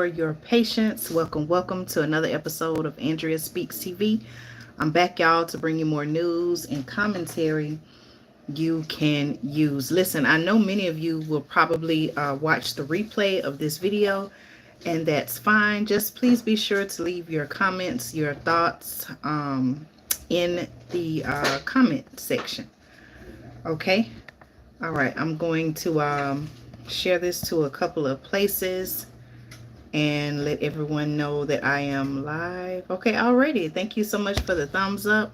for your patience. Welcome to another episode of Andrea Speaks TV. I'm back, y'all, to bring you more news and commentary you can use. Listen, I know many of you will probably watch the replay of this video, and that's fine. Just please be sure to leave your comments, your thoughts in the comment section. Okay? All right, I'm going to share this to a couple of places and let everyone know that I am live. Okay, already. Thank you so much for the thumbs up.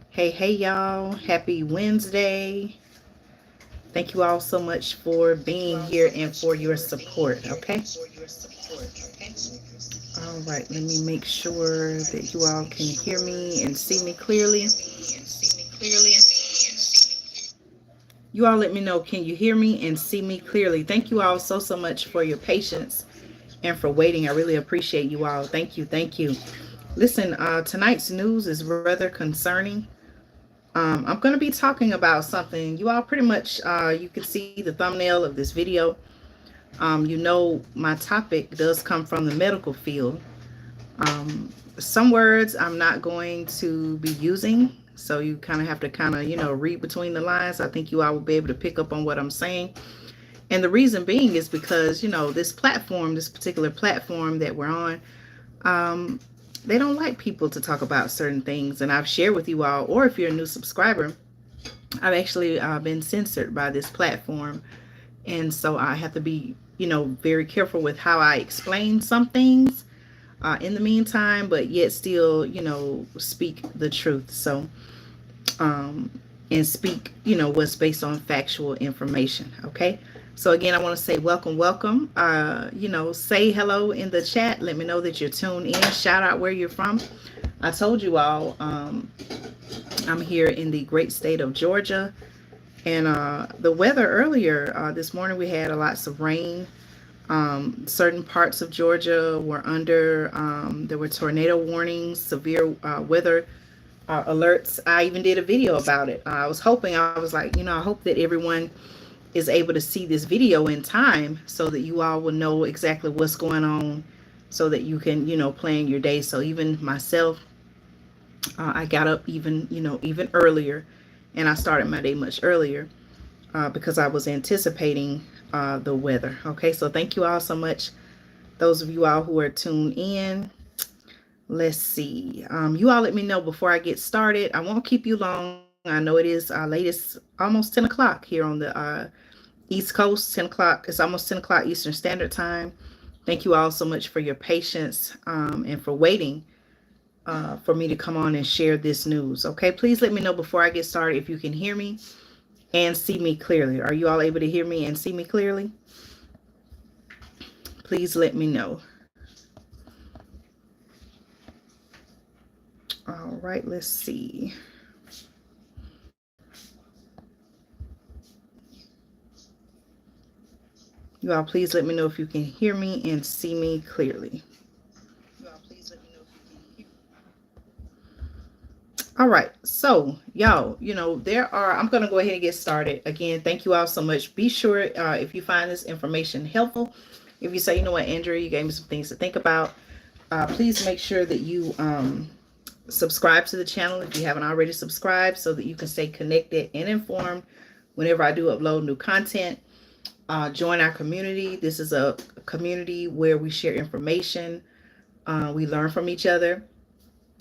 Hey, y'all. Happy Wednesday. Thank you all so much for being here and for your support, okay? All right, let me make sure that you all can hear me and see me clearly. You all let me know, can you hear me and see me clearly? Thank you all so much for your patience and for waiting. I really appreciate you all. Thank you. Listen, tonight's news is rather concerning. I'm going to be talking about something. You all pretty much, you can see the thumbnail of this video. You know, my topic does come from the medical field. Some words I'm not going to be using, so you kind of have to read between the lines. I think you all will be able to pick up on what I'm saying. And the reason being is because, this particular platform that we're on, they don't like people to talk about certain things. And I've shared with you all, or if you're a new subscriber, I've actually been censored by this platform. And so I have to be, very careful with how I explain some things in the meantime, but yet still, speak the truth. So, and speak, what's based on factual information. Okay. So again, I want to say welcome. Say hello in the chat. Let me know that you're tuned in. Shout out where you're from. I told you all, I'm here in the great state of Georgia. And the weather earlier this morning, we had lots of rain. Certain parts of Georgia were under, there were tornado warnings, severe weather alerts. I even did a video about it. I was like, I hope that everyone is able to see this video in time so that you all will know exactly what's going on so that you can, plan your day. So even myself, I got up even earlier, and I started my day much earlier because I was anticipating the weather. Okay, so thank you all so much. Those of you all who are tuned in. Let's see. You all let me know before I get started. I won't keep you long. I know it is late. It's almost 10 o'clock here on the East Coast. 10 o'clock. It's almost 10 o'clock Eastern Standard Time. Thank you all so much for your patience and for waiting for me to come on and share this news. Okay, please let me know before I get started if you can hear me and see me clearly. Are you all able to hear me and see me clearly? Please let me know. All right, let's see. You all please let me know if you can hear me and see me clearly. All right, so y'all, I'm going to go ahead and get started. Again, thank you all so much. Be sure if you find this information helpful, if you say, you know what, Andrea, you gave me some things to think about, please make sure that you subscribe to the channel if you haven't already subscribed so that you can stay connected and informed whenever I do upload new content. Join our community. This is a community where we share information. We learn from each other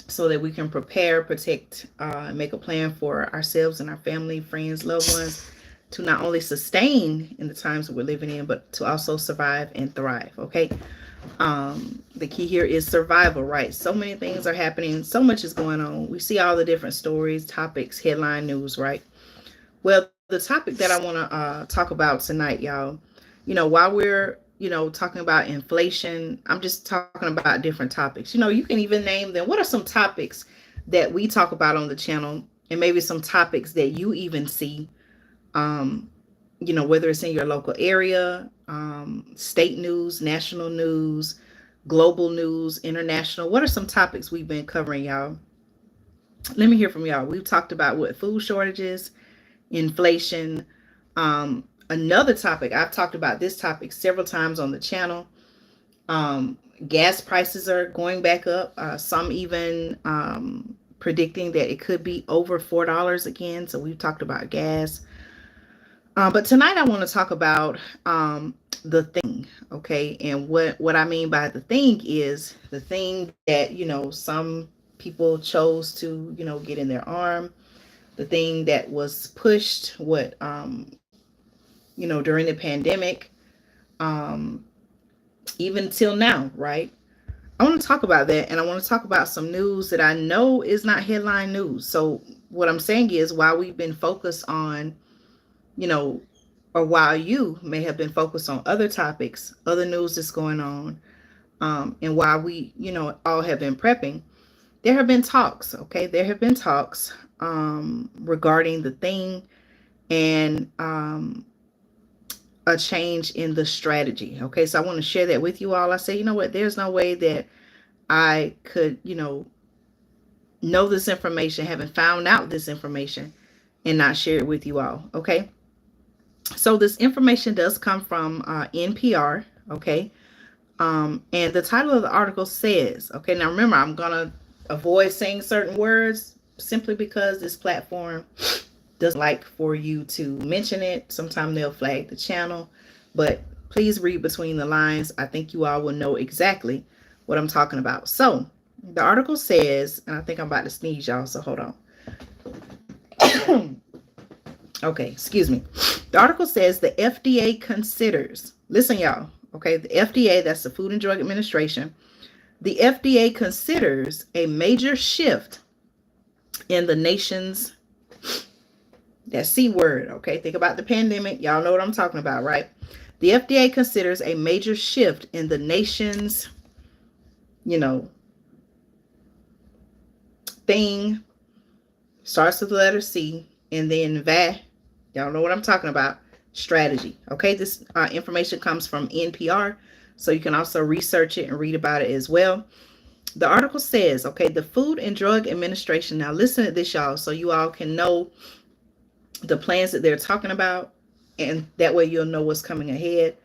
so that we can prepare, protect, and make a plan for ourselves and our family, friends, loved ones to not only sustain in the times that we're living in, but to also survive and thrive. Okay. The key here is survival, right? So many things are happening. So much is going on. We see all the different stories, topics, headline news, right? Well, the topic that I want to talk about tonight, y'all, while we're, talking about inflation, I'm just talking about different topics. You can even name them. What are some topics that we talk about on the channel, and maybe some topics that you even see, whether it's in your local area, state news, national news, global news, international. What are some topics we've been covering, y'all? Let me hear from y'all. We've talked about food shortages, inflation. Another topic, I've talked about this topic several times on the channel, Um, Gas prices are going back up. Some even predicting that it could be over $4 again. So we've talked about gas. But tonight I want to talk about the thing, okay? And what I mean by the thing is the thing that, some people chose to, get in their arm, the thing that was pushed, during the pandemic, um, even till now, right? I want to talk about that, and I want to talk about some news that I know is not headline news. So what I'm saying is, while we've been focused on, you know, or while you may have been focused on other topics, other news that's going on, and while we, all have been prepping, there have been talks. Okay, there have been talks regarding the thing, and a change in the strategy. Okay, so I want to share that with you all. I say, you know what? There's no way that I could, know this information, haven't found out this information, and not share it with you all. Okay, so this information does come from NPR. Okay, and the title of the article says, okay, now remember, I'm gonna avoid saying certain words simply because this platform doesn't like for you to mention it. Sometimes they'll flag the channel, but please read between the lines. I think you all will know exactly what I'm talking about. So the article says, and I think I'm about to sneeze, y'all, so hold on. Okay, excuse me. The article says the FDA considers, listen, y'all, okay, the FDA, that's the Food and Drug Administration, the FDA considers a major shift in the nation's, that C word, okay, think about the pandemic. Y'all know what I'm talking about, right? The FDA considers a major shift in the nation's, thing, starts with the letter C, and then y'all know what I'm talking about, strategy. Okay, this information comes from NPR, so you can also research it and read about it as well. The article says, okay, the Food and Drug Administration, now listen to this, y'all, so you all can know the plans that they're talking about, and that way you'll know what's coming ahead.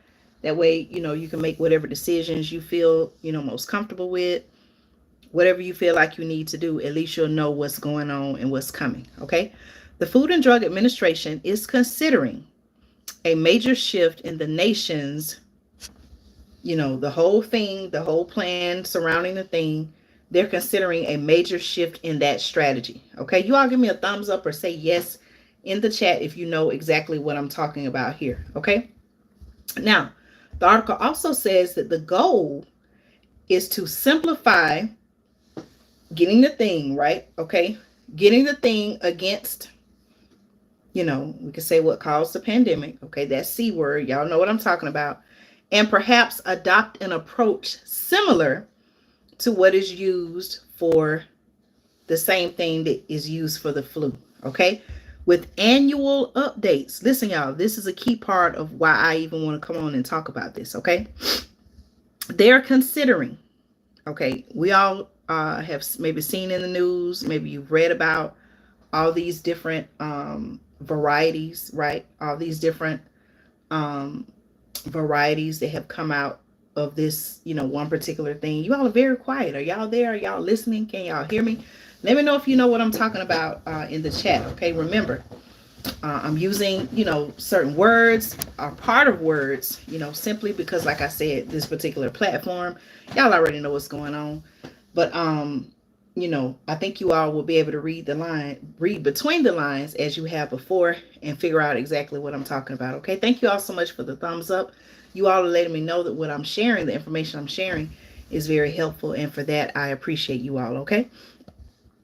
That way, you can make whatever decisions you feel, most comfortable with. Whatever you feel like you need to do, at least you'll know what's going on and what's coming, okay? The Food and Drug Administration is considering a major shift in the nation's, the whole thing, the whole plan surrounding the thing. They're considering a major shift in that strategy, okay? You all give me a thumbs up or say yes in the chat if you know exactly what I'm talking about here, okay? Now, the article also says that the goal is to simplify getting the thing, right? Okay. Getting the thing against, we could say what caused the pandemic. Okay. That C word. Y'all know what I'm talking about. And perhaps adopt an approach similar to what is used for the same thing that is used for the flu. Okay. With annual updates. Listen, y'all, this is a key part of why I even want to come on and talk about this. Okay. They're considering, okay, we all have maybe seen in the news, maybe you've read about all these different varieties, right? All these different varieties that have come out of this, one particular thing. You all are very quiet. Are y'all there? Are y'all listening? Can y'all hear me? Let me know if you know what I'm talking about in the chat, okay? Remember, I'm using, certain words are part of words, simply because, like I said, this particular platform, y'all already know what's going on. But, I think you all will be able to read between the lines as you have before and figure out exactly what I'm talking about. Okay. Thank you all so much for the thumbs up. You all are letting me know that what I'm sharing, the information I'm sharing, is very helpful. And for that, I appreciate you all. Okay.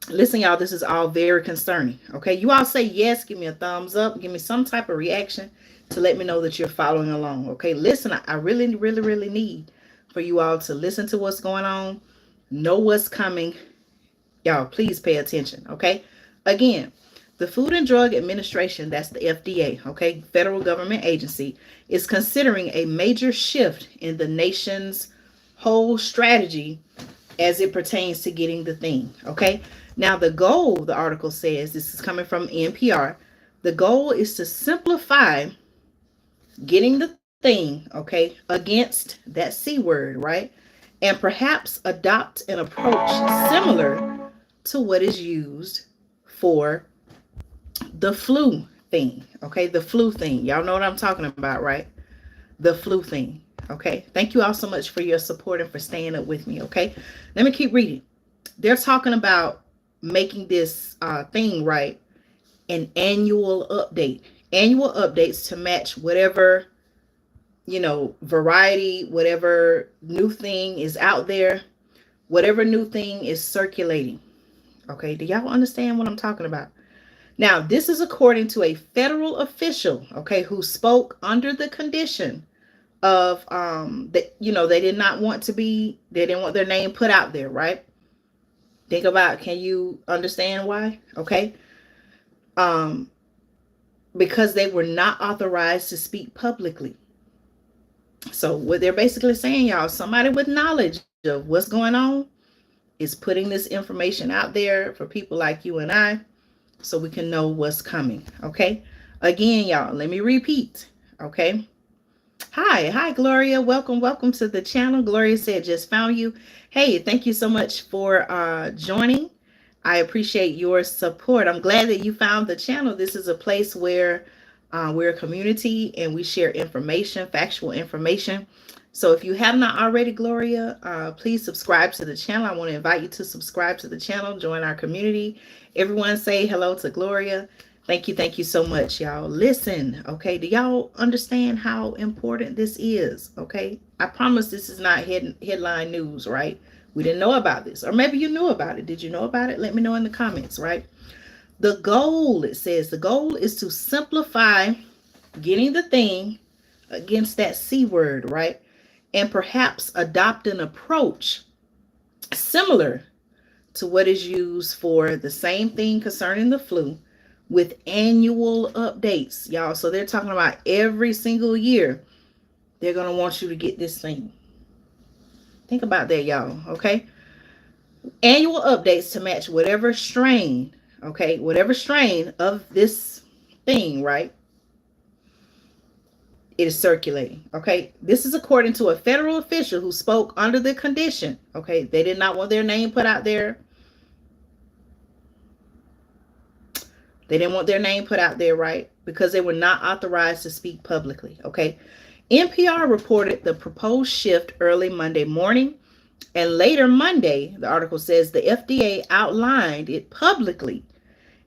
Listen, y'all, this is all very concerning. Okay. You all say yes, give me a thumbs up, give me some type of reaction to let me know that you're following along. Okay. Listen, I really, really, really need for you all to listen to what's going on, know what's coming. Y'all, please pay attention. Okay. Again, the Food and Drug Administration, that's the FDA, okay, federal government agency, is considering a major shift in the nation's whole strategy as it pertains to getting the thing. Okay. Now, the goal, the article says, this is coming from NPR, the goal is to simplify getting the thing thing, okay, against that C word, right? And perhaps adopt an approach similar to what is used for the flu thing, okay? The flu thing. Y'all know what I'm talking about, right? The flu thing, okay? Thank you all so much for your support and for staying up with me, okay? Let me keep reading. They're talking about making this thing, right? An annual update. Annual updates to match whatever, variety, whatever new thing is out there, whatever new thing is circulating. Okay, do y'all understand what I'm talking about? Now, this is according to a federal official, okay, who spoke under the condition of that, they did not want to be, they didn't want their name put out there, right? Think about, can you understand why? Okay. Um, because they were not authorized to speak publicly. So what they're basically saying, y'all, somebody with knowledge of what's going on is putting this information out there for people like you and I, so we can know what's coming. Okay. Again, y'all, let me repeat. Okay. Hi, Gloria. Welcome to the channel. Gloria said, just found you. Hey, thank you so much for joining. I appreciate your support. I'm glad that you found the channel. This is a place where we're a community and we share information, factual information. So if you have not already, Gloria, please subscribe to the channel. I want to invite you to subscribe to the channel, join our community. Everyone say hello to Gloria. Thank you so much, y'all. Listen, okay, do y'all understand how important this is? Okay, I promise this is not headline news, right? We didn't know about this, or maybe you knew about it. Did you know about it? Let me know in the comments, right? The goal, it says, the goal is to simplify getting the thing against that C word, right? And perhaps adopt an approach similar to what is used for the same thing concerning the flu, with annual updates, y'all. So they're talking about every single year they're going to want you to get this thing. Think about that, y'all. Okay. Annual updates to match whatever strain, okay, whatever strain of this thing, right, it is circulating. Okay. This is according to a federal official who spoke under the condition. Okay. They did not want their name put out there. They didn't want their name put out there, right? Because they were not authorized to speak publicly, okay? NPR reported the proposed shift early Monday morning, and later Monday, the article says the FDA outlined it publicly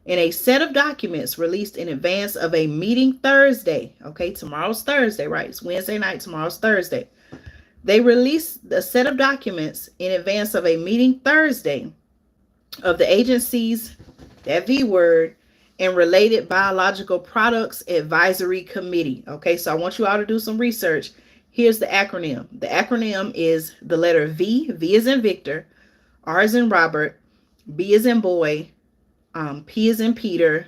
in a set of documents released in advance of a meeting Thursday. Okay, tomorrow's Thursday, right? It's Wednesday night, tomorrow's Thursday. They released a set of documents in advance of a meeting Thursday of the agency's, that V word, and related biological products advisory committee. Okay, so I want you all to do some research. Here's the acronym. The acronym is the letter V. V is in Victor, R is in Robert, B is in boy, P is in Peter,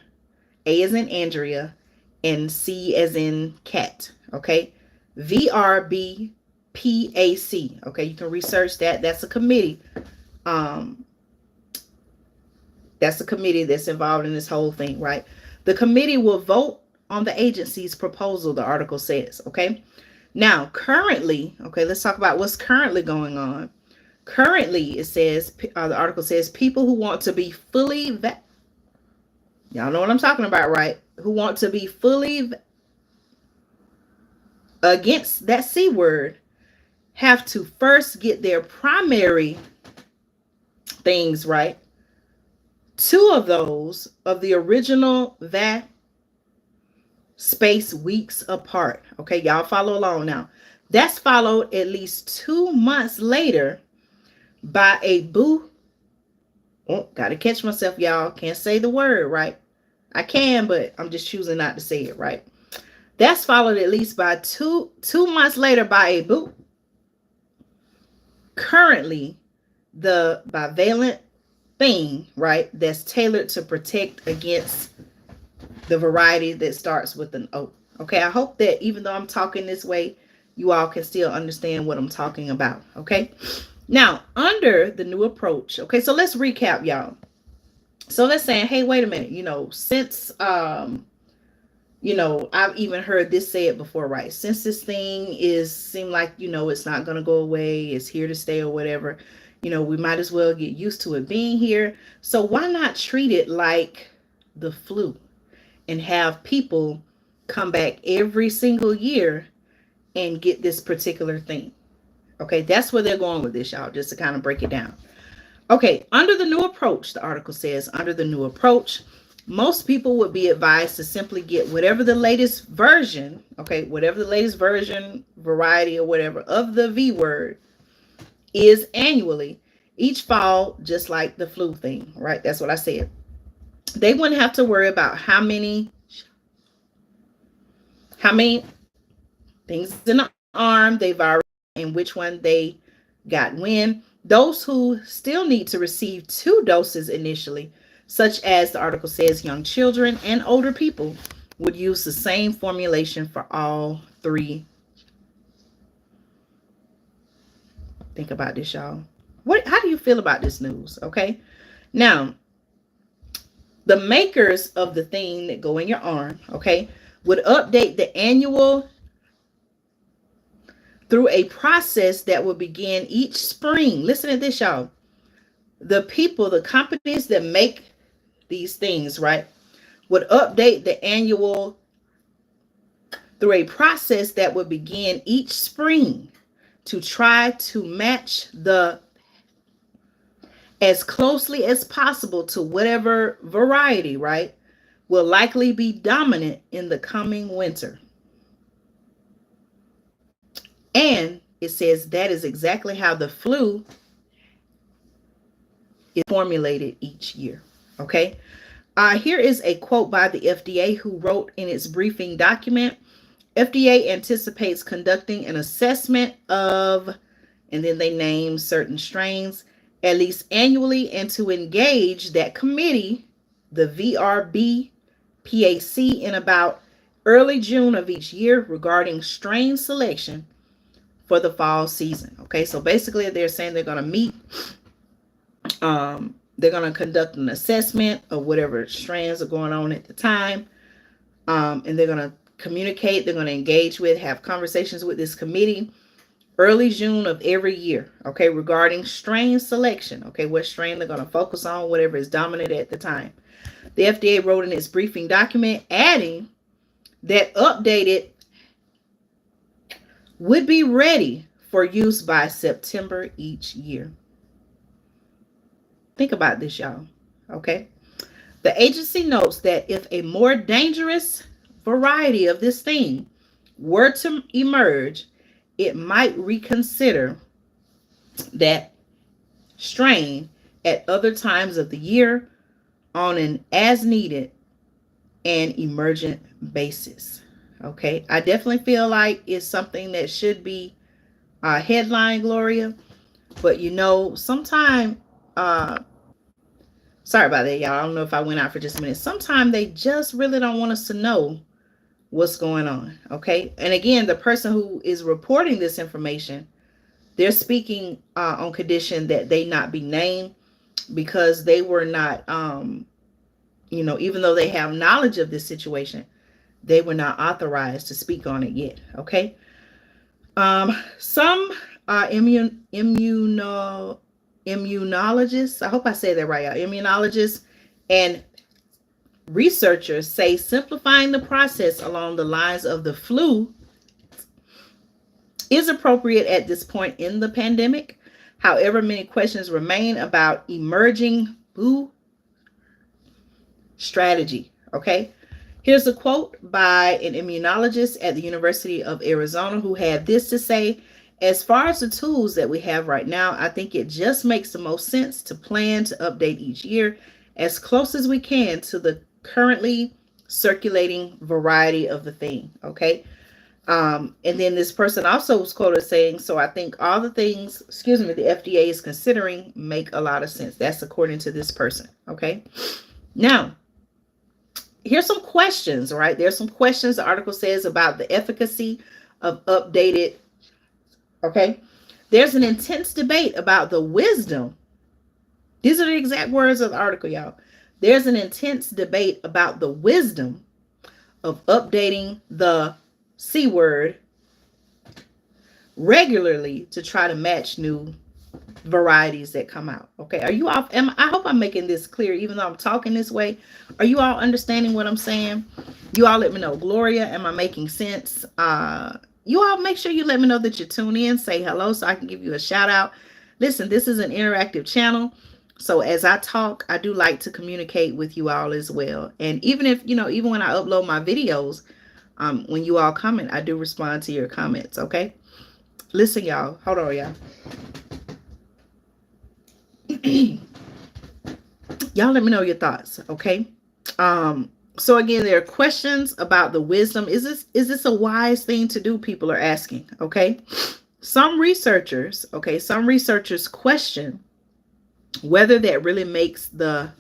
A is in Andrea, and C as in cat. Okay, VRBPAC. Okay, you can research that. That's a committee. That's a committee that's involved in this whole thing, right? The committee will vote on the agency's proposal, the article says, okay? Now, currently, okay, let's talk about what's currently going on. Currently, it says, the article says, people who want to be fully, y'all know what I'm talking about, right? Who want to be fully against that C word have to first get their primary things right. Two of those of the original VAT space weeks apart. Okay, y'all follow along now. That's followed at least 2 months later by a gotta catch myself, y'all. Can't say the word, right? I can, but I'm just choosing not to say it, right? That's followed at least by two months later by a currently the bivalent thing, right, that's tailored to protect against the variety that starts with an O. Okay, I hope that even though I'm talking this way, you all can still understand what I'm talking about. Okay, now under the new approach, okay, so let's recap, y'all. So let's say, hey, wait a minute, since I've even heard this say it before, right? Since this thing is seem like, it's not going to go away, it's here to stay or whatever, we might as well get used to it being here. So why not treat it like the flu and have people come back every single year and get this particular thing? Okay, that's where they're going with this, y'all, just to kind of break it down. Okay, under the new approach, the article says, under the new approach, most people would be advised to simply get whatever the latest version, okay, whatever the latest version, variety, or whatever of the V word is annually, each fall, just like the flu thing, right? That's what I said. They wouldn't have to worry about how many things in the arm they've already, and which one they got when. Those who still need to receive 2 doses initially, such as the article says, young children and older people, would use the same formulation for all 3. Think about this, y'all. How do you feel about this news? Okay. Now, the makers of the thing that go in your arm, okay, would update the annual through a process that will begin each spring. Listen to this, y'all. The companies that make these things, right, would update the annual through a process that would begin each spring to try to match as closely as possible to whatever variety, right, will likely be dominant in the coming winter. And it says that is exactly how the flu is formulated each year. Okay. Here is a quote by the FDA, who wrote in its briefing document: FDA anticipates conducting an assessment of, and then they name certain strains, at least annually, and to engage that committee, the VRB PAC, in about early June of each year regarding strain selection for the fall season. Okay, so basically they're saying they're going to meet, they're going to conduct an assessment of whatever strands are going on at the time, and they're going to communicate, they're going to engage with, have conversations with this committee early June of every year, okay, regarding strain selection, okay, what strain they're going to focus on, whatever is dominant at the time. The FDA wrote in its briefing document, adding that updated would be ready for use by September each year. Think about this, y'all, okay? The agency notes that if a more dangerous variety of this thing were to emerge, it might reconsider that strain at other times of the year on an as-needed and emergent basis. Okay, I definitely feel like it's something that should be headline, Gloria. But sometimes, sorry about that, y'all. I don't know if I went out for just a minute. Sometimes they just really don't want us to know what's going on. Okay, and again, the person who is reporting this information, they're speaking on condition that they not be named, because they were not, even though they have knowledge of this situation, they were not authorized to speak on it yet. Okay. Some immunologists, I hope I say that right, immunologists and researchers say simplifying the process along the lines of the flu is appropriate at this point in the pandemic. However, many questions remain about emerging flu strategy. Okay. Here's a quote by an immunologist at the University of Arizona who had this to say: as far as the tools that we have right now, I think it just makes the most sense to plan to update each year as close as we can to the currently circulating variety of the thing. Okay. And then this person also was quoted saying, so I think all the things, the FDA is considering make a lot of sense. That's according to this person. Okay. Now, here's some questions, right? There's some questions the article says about the efficacy of updated. Okay. There's an intense debate about the wisdom. These are the exact words of the article, y'all. There's an intense debate about the wisdom of updating the C word regularly to try to match new varieties that come out. Okay, are you all, I hope I'm making this clear even though I'm talking this way. Are you all understanding what I'm saying? You all let me know. Gloria, am I making sense? You all make sure you let me know that you tune in, say hello so I can give you a shout out. Listen, this is an interactive channel, so as I talk, I do like to communicate with you all as well. And even if, even when I upload my videos, when you all comment, I do respond to your comments. Okay, listen, y'all, hold on, y'all. Y'all let me know your thoughts. Okay, so again, there are questions about the wisdom. Is this a wise thing to do? People are asking. Okay, some researchers question whether that really makes the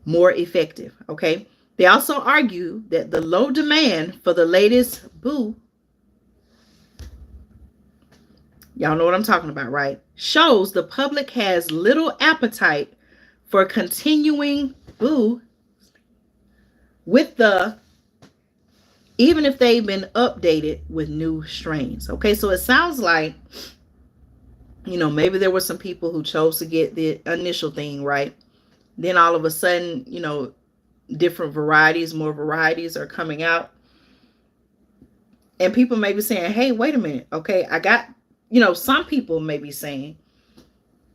more effective. Okay, they also argue that the low demand for the latest boo, y'all know what I'm talking about, right, shows the public has little appetite for continuing boo with even if they've been updated with new strains. Okay, so it sounds like, maybe there were some people who chose to get the initial thing, right? Then all of a sudden, different varieties, more varieties are coming out. And people may be saying, hey, wait a minute. Okay, I got, some people may be saying,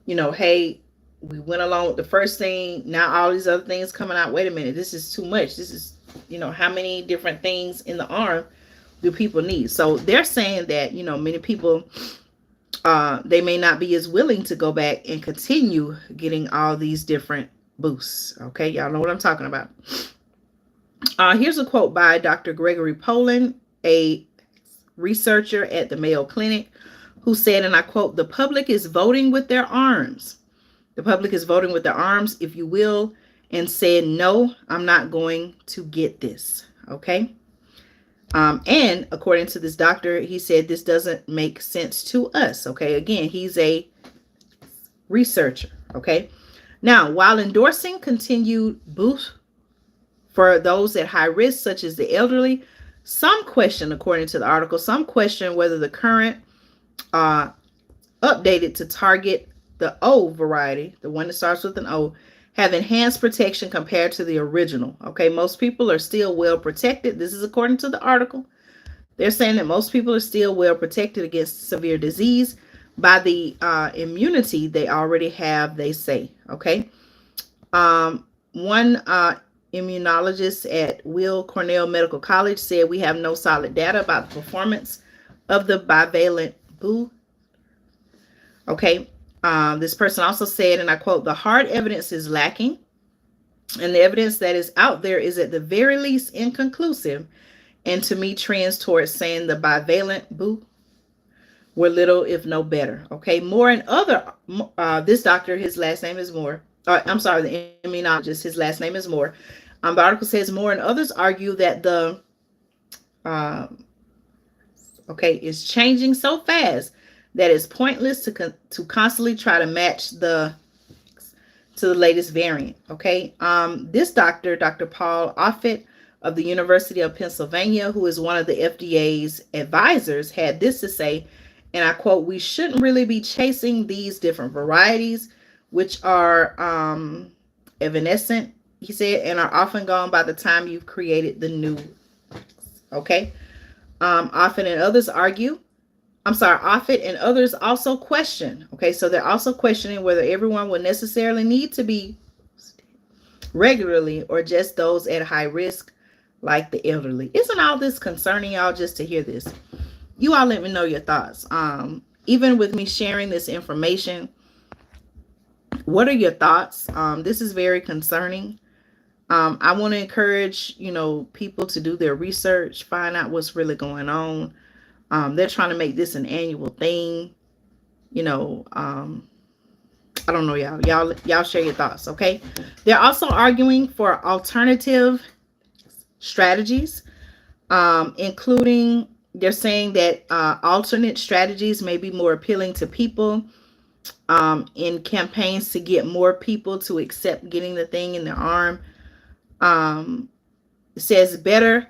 hey, we went along with the first thing. Now all these other things coming out. Wait a minute. This is too much. This is, how many different things in the arm do people need? So they're saying that, many people, they may not be as willing to go back and continue getting all these different boosts. Okay, y'all know what I'm talking about. Here's a quote by Dr. Gregory Poland, a researcher at the Mayo Clinic, who said, and I quote, "The public is voting with their arms. The public is voting with their arms, if you will, and said, no, I'm not going to get this." Okay. And according to this doctor, he said this doesn't make sense to us. Okay. Again, he's a researcher. Okay. Now, while endorsing continued boost for those at high risk, such as the elderly, some question, according to the article, some question whether the current updated to target the O variety, the one that starts with an O, have enhanced protection compared to the original. Okay, most people are still well protected. This is according to the article. They're saying that most people are still well protected against severe disease by the immunity they already have, they say. Okay. One immunologist at Weill Cornell Medical College said, we have no solid data about the performance of the bivalent boo. Okay. This person also said, and I quote, "The hard evidence is lacking, and the evidence that is out there is at the very least inconclusive, and to me trends towards saying the bivalent boo were little if no better." Okay, more and other, this doctor, his last name is Moore. I'm sorry, the immunologist, his last name is Moore. The article says Moore and others argue that the is changing so fast that it's pointless to constantly try to match to the latest variant. Okay, this doctor, Dr. Paul Offit of the University of Pennsylvania, who is one of the FDA's advisors, had this to say, and I quote, "We shouldn't really be chasing these different varieties, which are evanescent," he said, "and are often gone by the time you've created the new." Okay, Offit and others argue. Offit and others also question. Okay, so they're also questioning whether everyone would necessarily need to be regularly or just those at high risk, like the elderly. Isn't all this concerning y'all just to hear this? You all let me know your thoughts. Even with me sharing this information, what are your thoughts? This is very concerning. I want to encourage, people to do their research, find out what's really going on. They're trying to make this an annual thing. I don't know, y'all share your thoughts. Okay. They're also arguing for alternative strategies, including, they're saying that alternate strategies may be more appealing to people in campaigns to get more people to accept getting the thing in their arm. It says better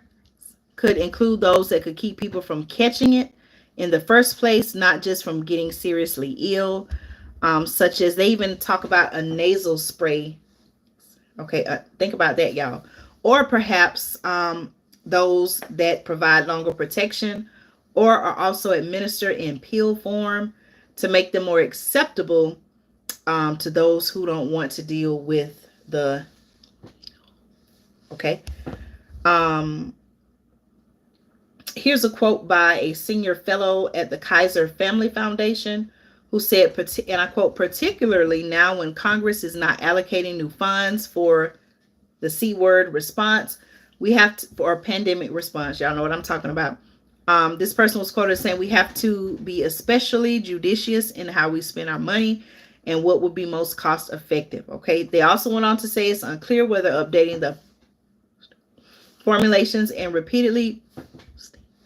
could include those that could keep people from catching it in the first place, not just from getting seriously ill, such as they even talk about a nasal spray. Okay, think about that, y'all. Or perhaps those that provide longer protection or are also administered in pill form to make them more acceptable to those who don't want to deal with the. Okay. Um, Here's a quote by a senior fellow at the Kaiser Family Foundation who said, and I quote, particularly now when Congress is not allocating new funds for the C word response, we have to, for a pandemic response. Y'all know what I'm talking about. This person was quoted saying we have to be especially judicious in how we spend our money and what would be most cost effective. Okay. They also went on to say it's unclear whether updating the formulations and repeatedly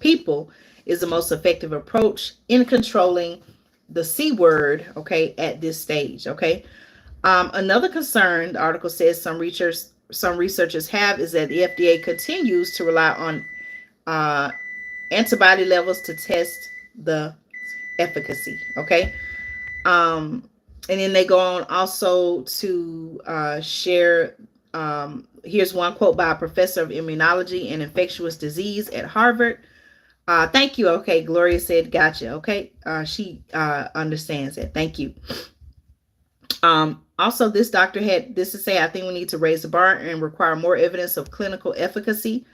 people is the most effective approach in controlling the C word, okay, at this stage, okay. Another concern the article says some researchers have is that the FDA continues to rely on antibody levels to test the efficacy, okay. Um, and then they go on also to share. Here's one quote by a professor of immunology and infectious disease at Harvard. Thank you. Okay, Gloria said, gotcha. Okay, she understands it. Thank you. Also, this doctor had this to say, I think we need to raise the bar and require more evidence of clinical efficacy.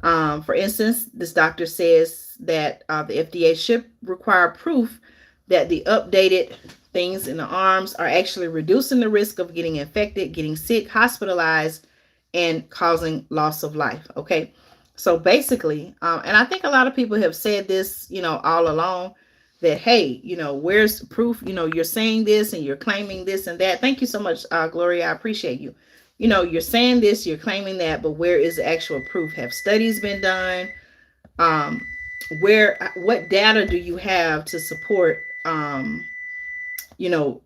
For instance, this doctor says that the FDA should require proof that the updated things in the arms are actually reducing the risk of getting infected, getting sick, hospitalized, and causing loss of life. Okay. So basically, and I think a lot of people have said this, all along that, hey, where's the proof? You're saying this and you're claiming this and that. Thank you so much, Gloria. I appreciate you. You're saying this, you're claiming that, but where is the actual proof? Have studies been done? Um, what data do you have to support,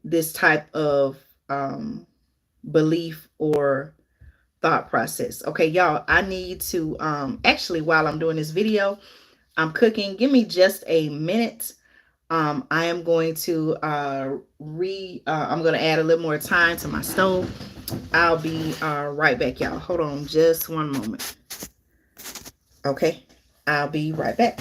this type of belief or thought process? Okay, y'all, I need to, actually, while I'm doing this video, I'm cooking. Give me just a minute. I am going to I'm going to add a little more time to my stove. I'll be right back, y'all. Hold on just one moment. Okay, I'll be right back.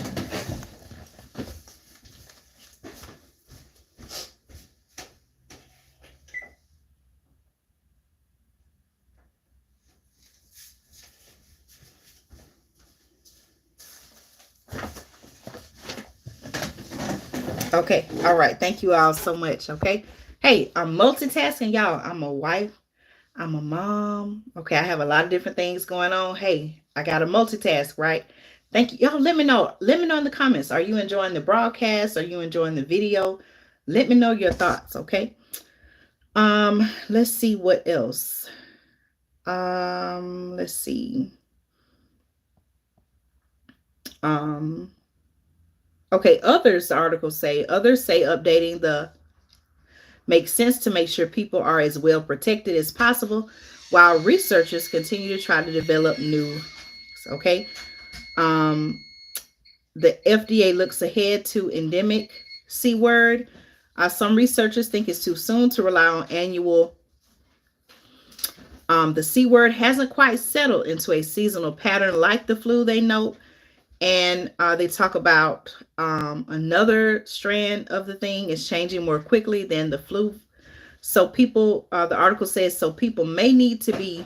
Okay, all right. Thank you all so much. Okay. Hey, I'm multitasking, y'all. I'm a wife. I'm a mom. Okay, I have a lot of different things going on. Hey, I got to multitask, right? Thank you. Y'all let me know. Let me know in the comments. Are you enjoying the broadcast? Are you enjoying the video? Let me know your thoughts, okay? Let's see what else. Let's see. Okay, the articles say others say updating the makes sense to make sure people are as well protected as possible, while researchers continue to try to develop new. Okay. The FDA looks ahead to endemic C word. Some researchers think it's too soon to rely on annual. The C word hasn't quite settled into a seasonal pattern like the flu, they note. And they talk about another strand of the thing is changing more quickly than the flu. So people, the article says, so people may need to be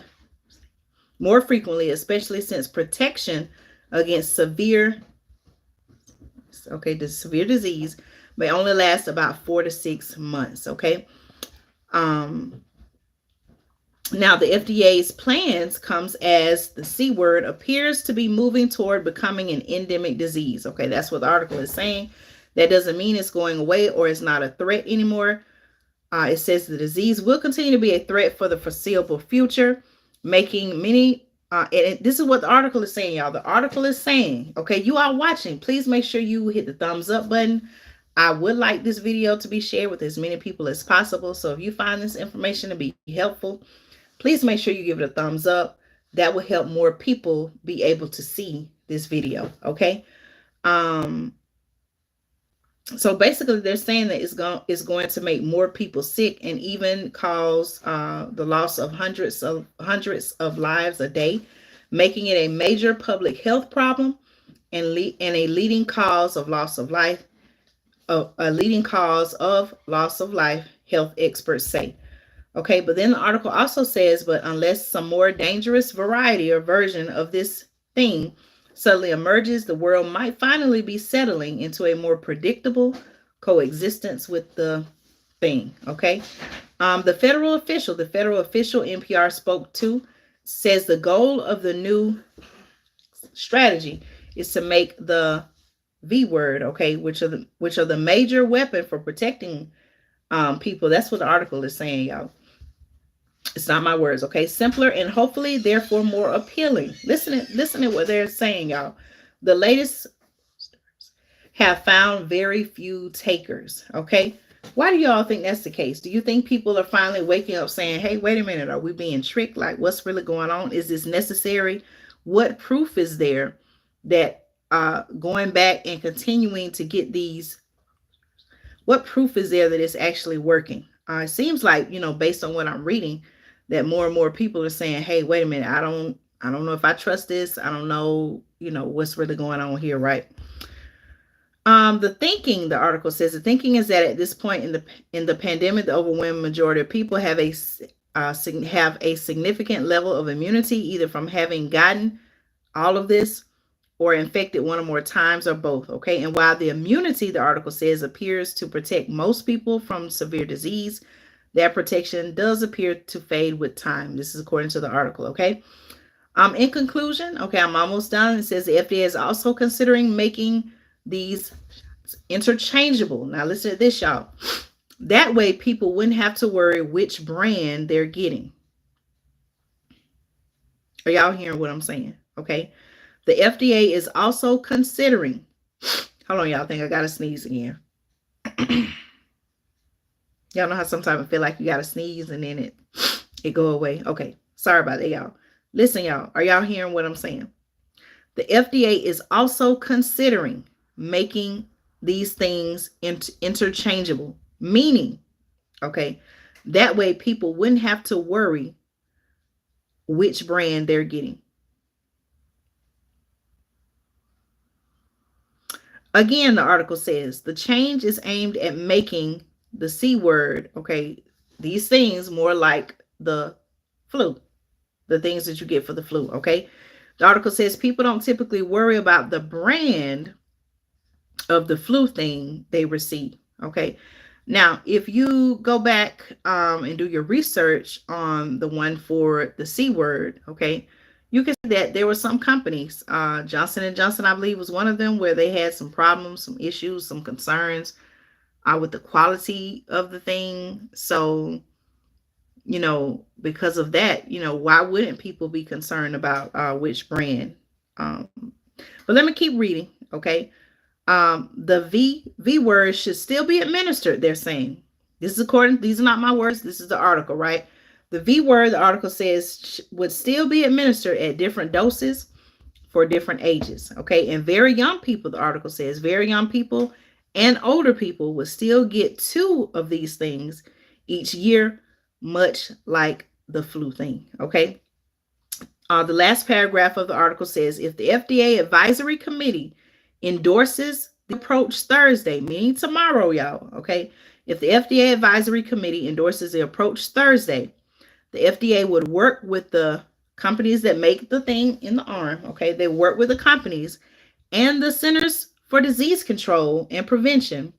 more frequently, especially since protection against severe disease may only last about 4 to 6 months. Okay. Now the FDA's plans comes as the C word appears to be moving toward becoming an endemic disease. Okay, that's what the article is saying. That doesn't mean it's going away or it's not a threat anymore. It says the disease will continue to be a threat for the foreseeable future, making many, and this is what the article is saying, y'all. The article is saying, okay, you are watching, please make sure you hit the thumbs up button. I would like this video to be shared with as many people as possible. So if you find this information to be helpful, please make sure you give it a thumbs up. that will help more people be able to see this video. Okay. Um, so basically they're saying that it's going to make more people sick and even cause the loss of hundreds of lives a day, making it a major public health problem and a leading cause of loss of life, a leading cause of loss of life, health experts say. Okay, but then the article also says, but unless some more dangerous variety or version of this thing suddenly emerges, the world might finally be settling into a more predictable coexistence with the thing. Okay. The federal official NPR spoke to says the goal of the new strategy is to make the V word, okay, which are the major weapon for protecting people. That's what the article is saying, y'all. It's not my words, okay? Simpler and hopefully therefore more appealing. Listen to what they're saying, y'all. The latest have found very few takers, okay? Why do y'all think that's the case? Do you think people are finally waking up saying, hey, wait a minute, are we being tricked? Like, what's really going on? Is this necessary? What proof is there that going back and continuing to get these, what proof is there that it's actually working? It seems like, based on what I'm reading, that more and more people are saying, hey, wait a minute, I don't know if I trust this. I don't know, what's really going on here, right? The article says the thinking is that at this point in the pandemic, the overwhelming majority of people have a significant level of immunity, either from having gotten all of this or infected one or more times or both. Okay. And while the immunity, the article says, appears to protect most people from severe disease, that protection does appear to fade with time. This is according to the article. Okay. In conclusion, okay, I'm almost done. It says the FDA is also considering making these interchangeable. Now listen to this, y'all. That way people wouldn't have to worry which brand they're getting. Are y'all hearing what I'm saying? Okay. The FDA is also considering, hold on, y'all, think I gotta sneeze again. Y'all know how sometimes I feel like you gotta sneeze and then it go away. Okay. Sorry about that, y'all. Listen, y'all, are y'all hearing what I'm saying? The FDA is also considering making these things interchangeable, meaning, okay, that way people wouldn't have to worry which brand they're getting. Again, the article says the change is aimed at making the C word, okay, these things more like the flu, the things that you get for the flu, okay? The article says people don't typically worry about the brand of the flu thing they receive, okay? Now, if you go back and do your research on the one for the C word, okay, you can see that there were some companies, Johnson & Johnson, I believe, was one of them, where they had some problems, some issues, some concerns with the quality of the thing. So, because of that, why wouldn't people be concerned about which brand? But let me keep reading, okay? The V word should still be administered, they're saying. These are not my words, this is the article, right? The V word, the article says, would still be administered at different doses for different ages, okay? And very young people, the article says, very young people and older people would still get 2 of these things each year, much like the flu thing, okay? The last paragraph of the article says, if the FDA Advisory Committee endorses the approach Thursday, meaning tomorrow, y'all, okay? If the FDA Advisory Committee endorses the approach Thursday, the FDA would work with the companies that make the thing in the arm, okay? They work with the companies and the Centers for Disease Control and Prevention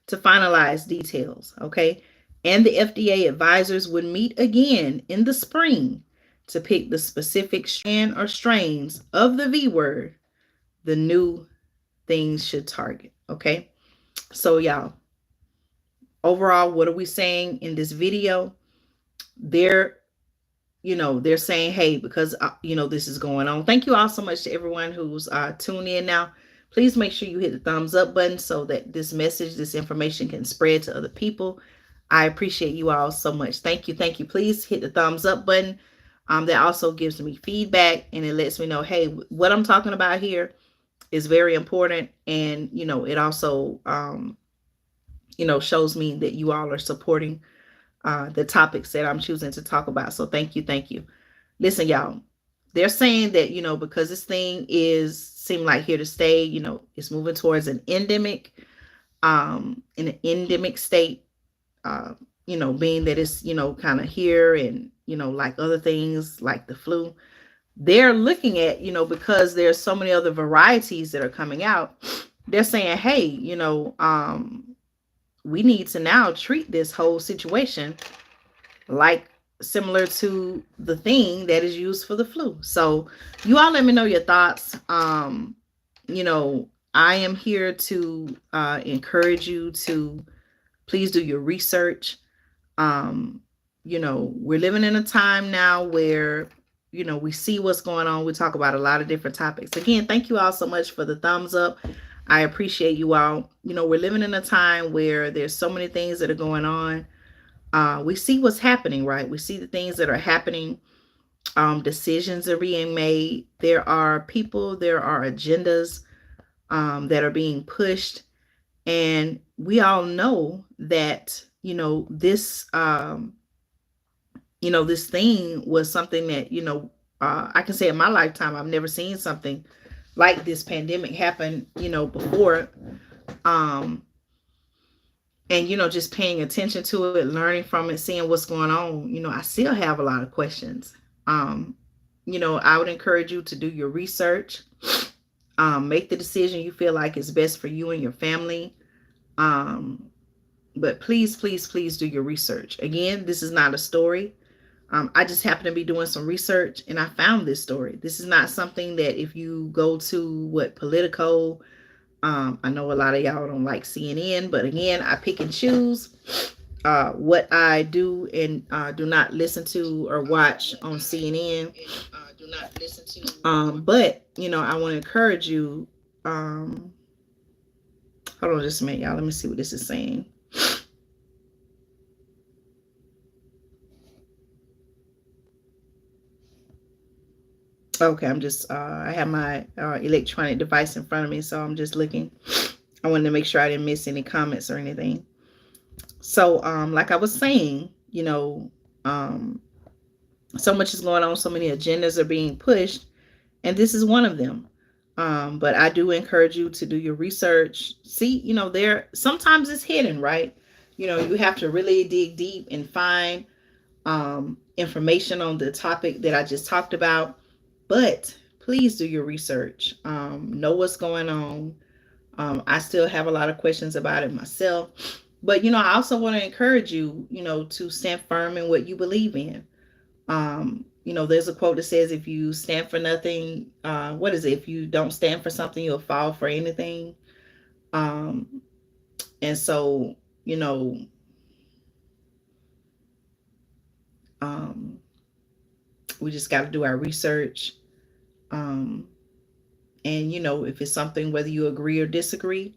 to finalize details, okay? And the FDA advisors would meet again in the spring to pick the specific strand or strains of the V word the new things should target, okay? So y'all, overall, what are we saying in this video? They're saying, hey, because this is going on. Thank you all so much to everyone who's tuned in now. Please make sure you hit the thumbs up button so that this message, this information can spread to other people. I appreciate you all so much. Thank you. Please hit the thumbs up button. That also gives me feedback, and it lets me know, hey, what I'm talking about here is very important. And, it also, shows me that you all are supporting the topics that I'm choosing to talk about. So thank you. Thank you. Listen, y'all, they're saying that, because this thing seem like here to stay, it's moving towards in an endemic state, uh, being that it's, kind of here, and, like other things like the flu, they're looking at, because there's so many other varieties that are coming out, they're saying, hey, we need to now treat this whole situation like similar to the thing that is used for the flu. So you all let me know your thoughts. I am here to encourage you to please do your research. We're living in a time now where, we see what's going on. We talk about a lot of different topics. Again, thank you all so much for the thumbs up. I appreciate you all. We're living in a time where there's so many things that are going on. We see what's happening, right? We see the things that are happening. Decisions are being made. There are people, there are agendas that are being pushed. And we all know that, this, this thing was something that, I can say in my lifetime, I've never seen something like this pandemic happen, before. And, just paying attention to it, learning from it, seeing what's going on, I still have a lot of questions. I would encourage you to do your research, make the decision you feel like is best for you and your family. But please, please, please do your research. Again, this is not a story. I just happened to be doing some research and I found this story. This is not something that if you go to Politico, I know a lot of y'all don't like CNN, but again, I pick and choose what I do and do not listen to or watch on CNN. But, I want to encourage you. Hold on just a minute, y'all. Let me see what this is saying. Okay, I'm just, I have my electronic device in front of me, so I'm just looking. I wanted to make sure I didn't miss any comments or anything. So, like I was saying, so much is going on, so many agendas are being pushed, and this is one of them. But I do encourage you to do your research. See, there, sometimes it's hidden, right? You have to really dig deep and find information on the topic that I just talked about. But please do your research. Know what's going on. I still have a lot of questions about it myself. But, I also want to encourage you, to stand firm in what you believe in. There's a quote that says, if you stand for nothing, what is it? If you don't stand for something, you'll fall for anything. And so, we just got to do our research. And, if it's something, whether you agree or disagree,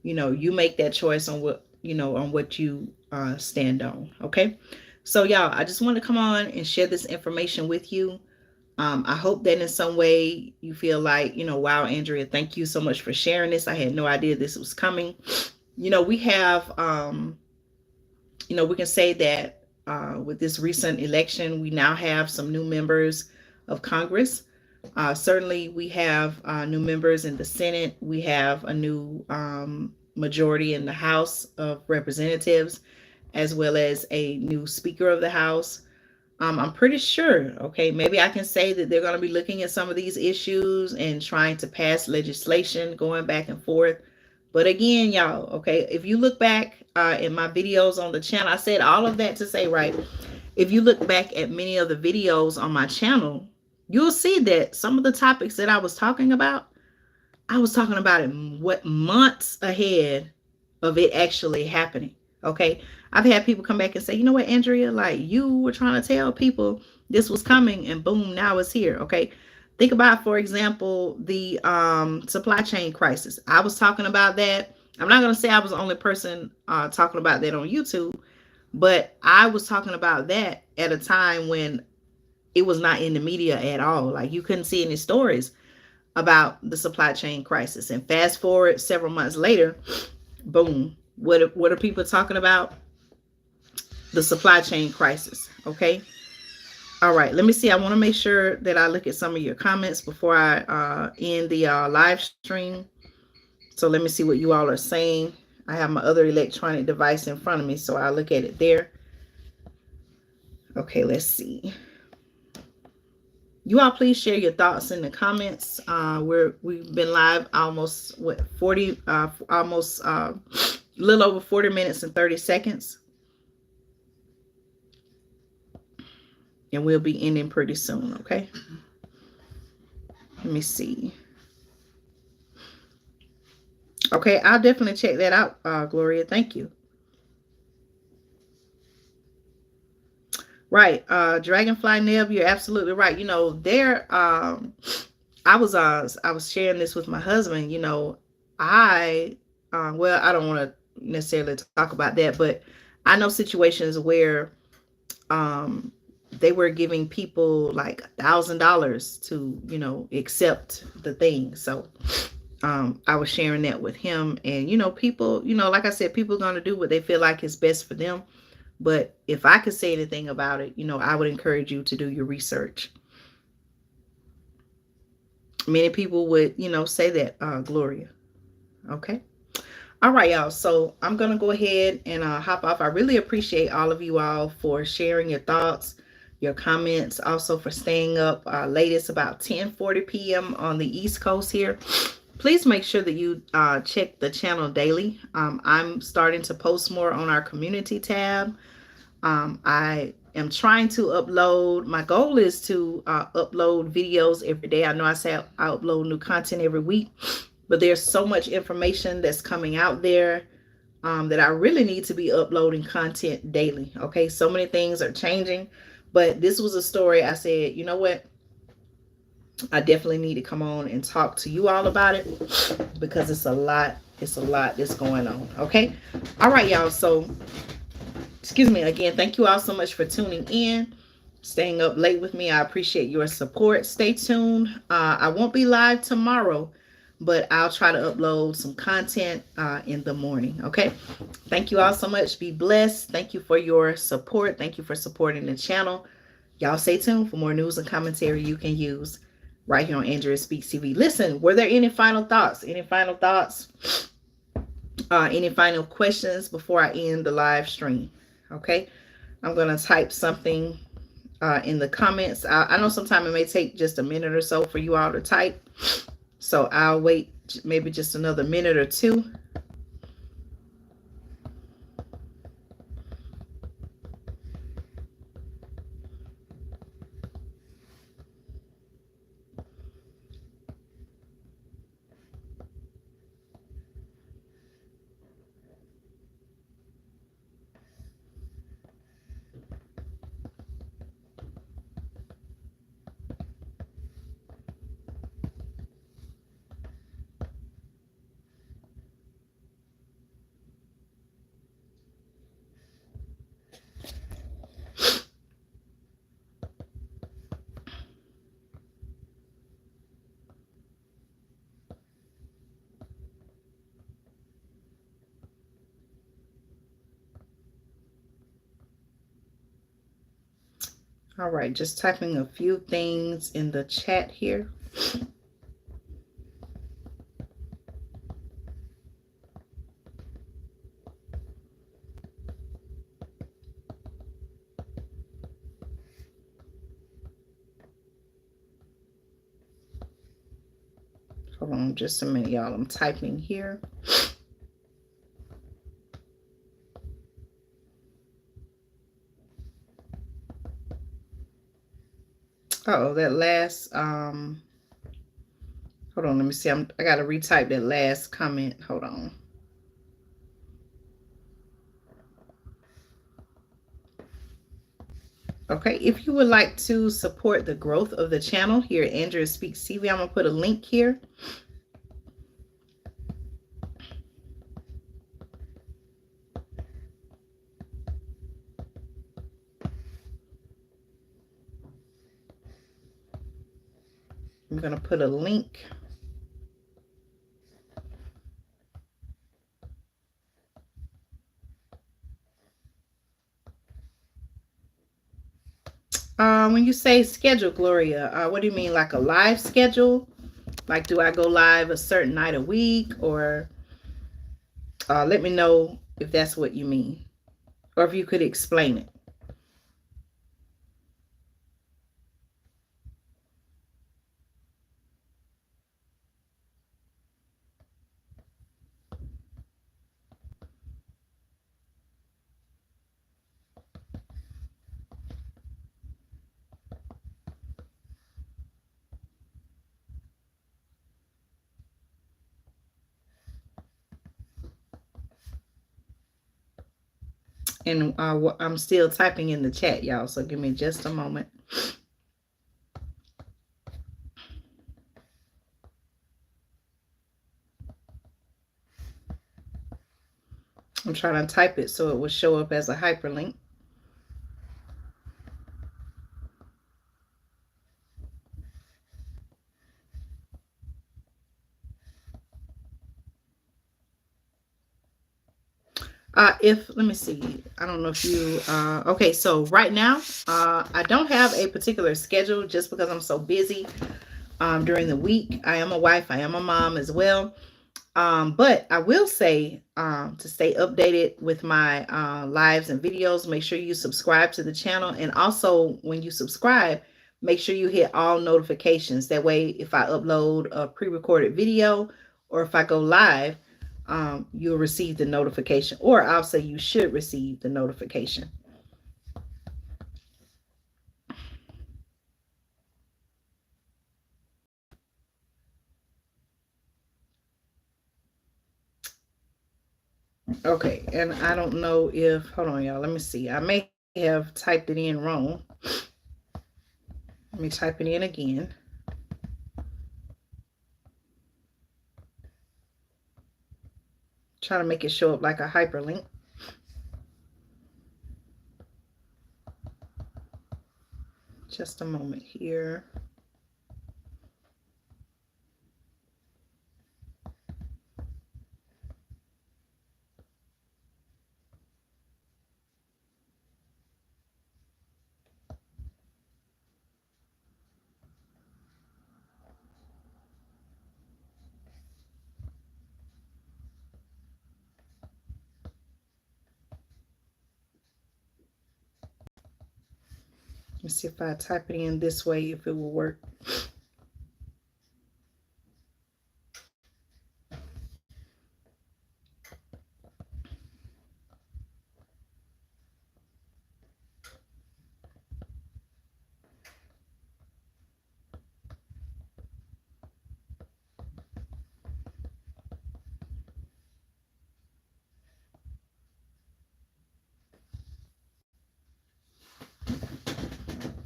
you make that choice on what, on what you stand on. Okay. So y'all, I just want to come on and share this information with you. I hope that in some way you feel like, wow, Andrea, thank you so much for sharing this. I had no idea this was coming. We have, we can say that with this recent election, we now have some new members of Congress. Certainly we have new members in the Senate. We have a new majority in the House of Representatives, as well as a new Speaker of the House. I'm pretty sure, okay, maybe I can say that they're going to be looking at some of these issues and trying to pass legislation, going back and forth. But again, y'all, okay, if you look back in my videos on the channel, I said all of that to say, right, if you look back at many of the videos on my channel, you'll see that some of the topics that I was talking about it months ahead of it actually happening. Okay. I've had people come back and say, you know what, Andrea, like you were trying to tell people this was coming and boom, now it's here. Okay. Think about, for example, the supply chain crisis. I was talking about that. I'm not going to say I was the only person talking about that on YouTube, but I was talking about that at a time when it was not in the media at all. Like you couldn't see any stories about the supply chain crisis. And fast forward several months later, boom, what are people talking about? The supply chain crisis. Okay. All right, let me see. I want to make sure that I look at some of your comments before I end the live stream. So let me see what you all are saying. I have my other electronic device in front of me, so I'll look at it there. Okay, let's see. You all please share your thoughts in the comments. We've been live almost 40 almost a little over 40 minutes and 30 seconds. And we'll be ending pretty soon, okay? Let me see. Okay, I'll definitely check that out, Gloria. Thank you. Right, Dragonfly Neb, you're absolutely right. You know, I was sharing this with my husband. You know, well, I don't want to necessarily talk about that, but I know situations where they were giving people like $1,000 to, you know, accept the thing. So I was sharing that with him. And, you know, people, you know, like I said, people are going to do what they feel like is best for them. But if I could say anything about it, you know, I would encourage you to do your research. Many people would, you know, say that, Gloria. Okay. All right, y'all. So I'm going to go ahead and hop off. I really appreciate all of you all for sharing your thoughts, your comments, also for staying up late. It's about 10:40 p.m. on the East Coast here. Please make sure that you check the channel daily. I'm starting to post more on our community tab. I am trying to upload. My goal is to upload videos every day. I know I say I upload new content every week, but there's so much information that's coming out there that I really need to be uploading content daily. Okay, so many things are changing, but this was a story I said, you know what? I definitely need to come on and talk to you all about it because it's a lot. It's a lot that's going on. Okay. All right, y'all. So, excuse me again. Thank you all so much for tuning in, staying up late with me. I appreciate your support. Stay tuned. I won't be live tomorrow, but I'll try to upload some content in the morning. Okay. Thank you all so much. Be blessed. Thank you for your support. Thank you for supporting the channel. Y'all stay tuned for more news and commentary you can use right here on Andrea Speaks TV. Listen, were there any final thoughts? Any final thoughts? Any final questions before I end the live stream? Okay. I'm going to type something in the comments. I know sometimes it may take just a minute or so for you all to type. So I'll wait maybe just another minute or two. All right, just typing a few things in the chat here. Hold on just a minute, y'all. I'm typing here. Uh-oh, that last hold on, let me see. I gotta retype that last comment. Hold on. Okay, if you would like to support the growth of the channel here at Andrea Speaks TV, I'm gonna put a link here. I'm going to put a link. When you say schedule, Gloria, what do you mean? Like a live schedule? Like, do I go live a certain night a week? Or let me know if that's what you mean. Or if you could explain it. And I'm still typing in the chat, y'all. So give me just a moment. I'm trying to type it so it will show up as a hyperlink. Let me see, I don't know if you, okay, so right now, I don't have a particular schedule just because I'm so busy during the week. I am a wife, I am a mom as well. But I will say, to stay updated with my lives and videos, make sure you subscribe to the channel. And also, when you subscribe, make sure you hit all notifications. That way, if I upload a pre-recorded video or if I go live, you'll receive the notification. Or I'll say you should receive the notification. Okay, and I don't know if, hold on, y'all, let me see. I may have typed it in wrong. Let me type it in again. Try to make it show up like a hyperlink. Just a moment here. Let's see if I type it in this way, if it will work.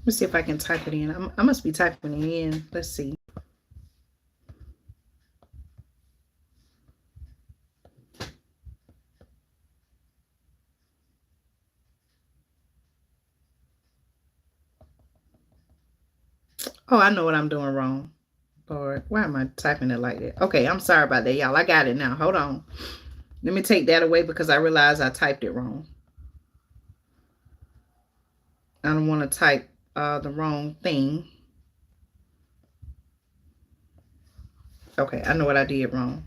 Let's see if I can type it in. I must be typing it in. Let's see. Oh, I know what I'm doing wrong. Lord, why am I typing it like that? Okay, I'm sorry about that, y'all. I got it now. Hold on. Let me take that away because I realized I typed it wrong. I don't want to type the wrong thing. Okay, I know what I did wrong.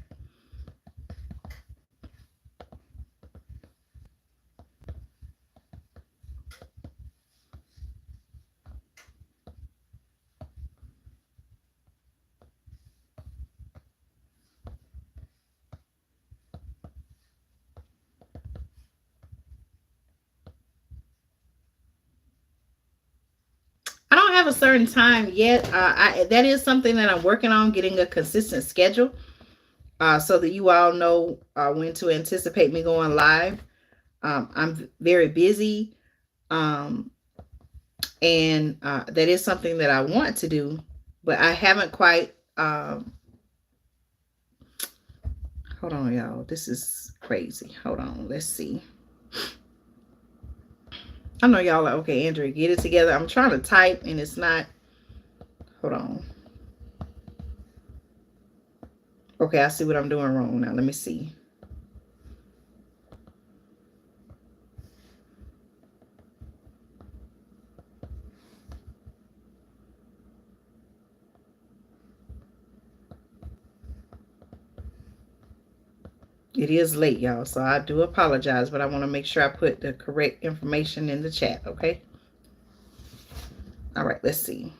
I don't have a certain time yet. That is something that I'm working on, getting a consistent schedule, so that you all know when to anticipate me going live. I'm very busy, and that is something that I want to do, but I haven't quite. Hold on, y'all. This is crazy. Hold on. Let's see. I know y'all are okay, Andrea, get it together. I'm trying to type and it's not. Hold on. Okay, I see what I'm doing wrong now. Let me see. It is late, y'all, so I do apologize, but I want to make sure I put the correct information in the chat, okay? All right, let's see.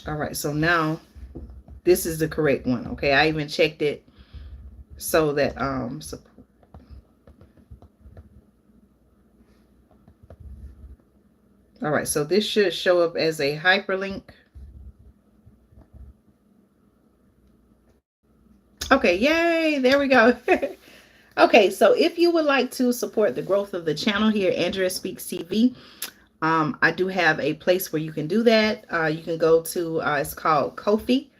All right, so now this is the correct one, okay? I even checked it so that all right, so this should show up as a hyperlink. Okay, yay, there we go. Okay, so if you would like to support the growth of the channel here, Andrea Speaks TV, I do have a place where you can do that. You can go to, it's called Ko-fi,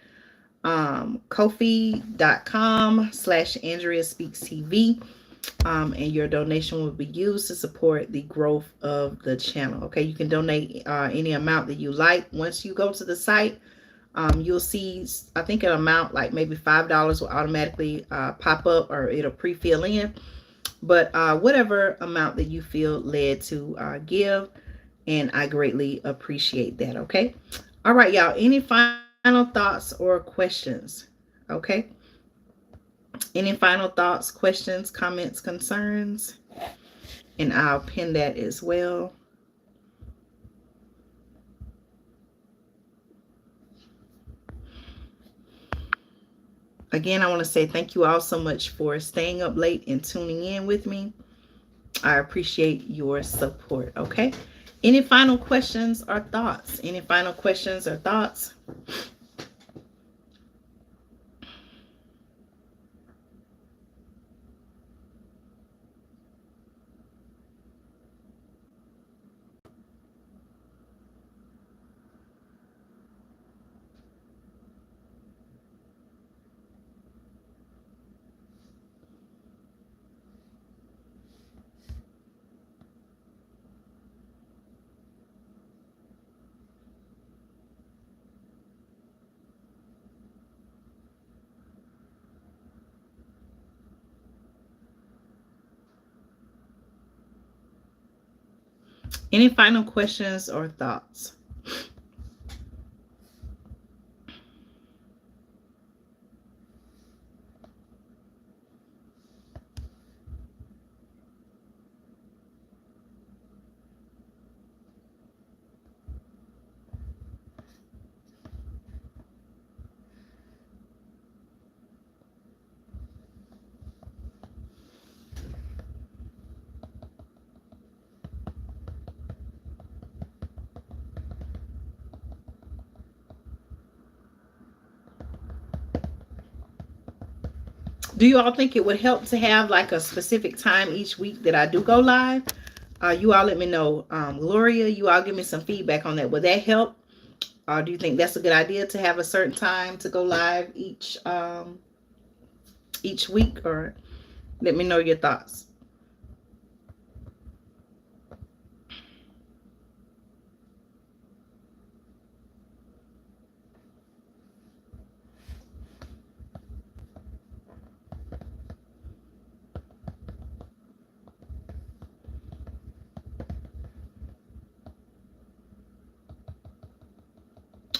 kofi.com/Andrea Speaks TV. And your donation will be used to support the growth of the channel. Okay, you can donate any amount that you like. Once you go to the site, you'll see, I think an amount like maybe $5 will automatically pop up, or it'll pre-fill in. But whatever amount that you feel led to give, and I greatly appreciate that. Okay. All right, y'all. Any final thoughts or questions? Okay. Any final thoughts, questions, comments, concerns? And I'll pin that as well. Again, I want to say thank you all so much for staying up late and tuning in with me. I appreciate your support, okay? Any final questions or thoughts? Any final questions or thoughts? Any final questions or thoughts? Do you all think it would help to have like a specific time each week that I do go live? You all let me know. Gloria, you all give me some feedback on that. Would that help? Or do you think that's a good idea to have a certain time to go live each week? Or let me know your thoughts.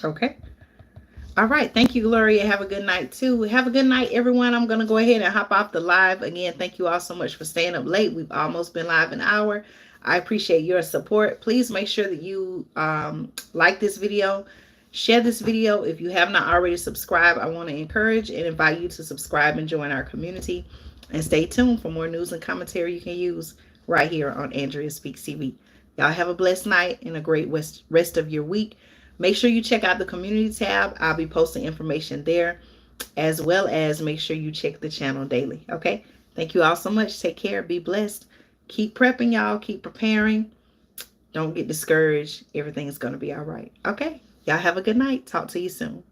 Okay. All right. Thank you, Gloria. Have a good night, too. Have a good night, everyone. I'm going to go ahead and hop off the live. Again, thank you all so much for staying up late. We've almost been live an hour. I appreciate your support. Please make sure that you like this video. Share this video. If you have not already subscribed, I want to encourage and invite you to subscribe and join our community. And stay tuned for more news and commentary you can use right here on Andrea Speaks TV. Y'all have a blessed night and a great rest of your week. Make sure you check out the community tab. I'll be posting information there, as well as make sure you check the channel daily. Okay. Thank you all so much. Take care. Be blessed. Keep prepping, y'all. Keep preparing. Don't get discouraged. Everything is going to be all right. Okay. Y'all have a good night. Talk to you soon.